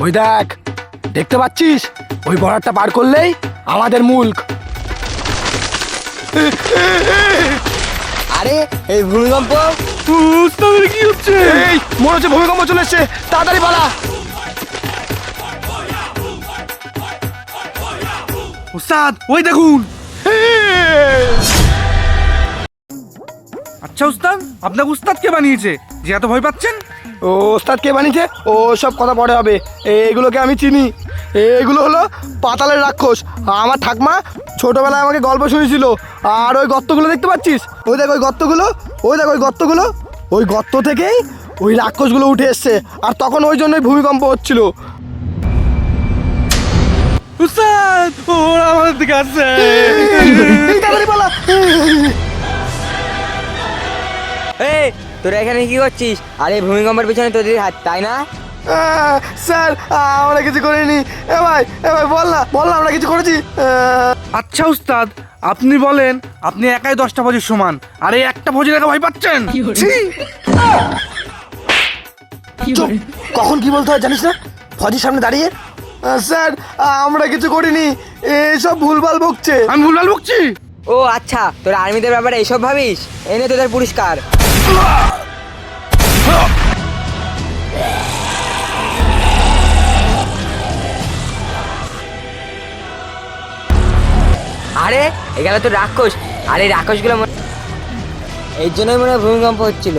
ওই দেখ, দেখতে পাচ্ছিস? ওই বর্ডারটা পার করলেই আমাদের মুল্ক। আরে এই ভূমিকম্প! কি হচ্ছে? এই মনে হচ্ছে ভূমিকম্প চলে এসছে, তাড়াতাড়ি পালা। উস্তাদ ওই দেখুন। আচ্ছা উস্তাদ, আপনাকে উস্তাদ কে বানিয়েছে যে এত ভয় পাচ্ছেন? ও ওস্তাদ কে বানিয়েছে ও সব কথা পরে হবে। এগুলোকে আমি চিনি। এগুলো হলো পাতালের রাক্ষস। আমার ঠাকমা ছোটবেলায় আমাকে গল্প শুনেছিল। আর ওই গর্তগুলো দেখতে পাচ্ছিস? ওই দেখ ওই গর্তগুলো, ওই দেখ ওই গর্তগুলো, ওই গর্ত থেকেই ওই রাক্ষসগুলো উঠে এসছে। আর তখন ওই জন্যই ভূমিকম্প হচ্ছিল। উস্তাদ ওরা আমাদের দিকে আসছে। তাড়াতাড়ি পালা। এই তোরা এখানে কি করছিস? আরে ভূমিকম্পের পিছনে তোদের হাত, তাই না? স্যার আমরা কিছু করিনি। এ ভাই বল না আমরা কিছু করেছি। আচ্ছা উস্তাদ, আপনি বলেন, আপনি একাই 10টা ফৌজির সমান, আর এই একটা ফৌজির একা ভয় পাচ্ছেন? ছি! চুপ, কখন কি বলতে হয় জানিস না? ফজির সামনে দাঁড়িয়ে স্যার আমরা কিছু করিনি, এসব ভুলভাল বকছে। আমি ভুলভাল বকছি? ও আচ্ছা, তোরা আর্মিদের ব্যাপারে এইসব ভাবিস? এনে তোদের পুরস্কার। আরে এগুলো তো রাক্ষস। আরে রাক্ষসগুলো এই জন্যই মনে হয় ভূমিকম্প হচ্ছিল।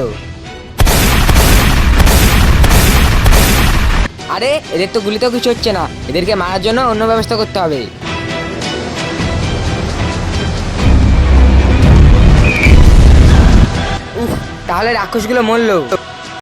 আরে এদের তো গুলিতেও কিছু হচ্ছে না, এদেরকে মারার জন্য অন্য ব্যবস্থা করতে হবে। উফ, তাহলে রাক্ষসগুলো মরলো।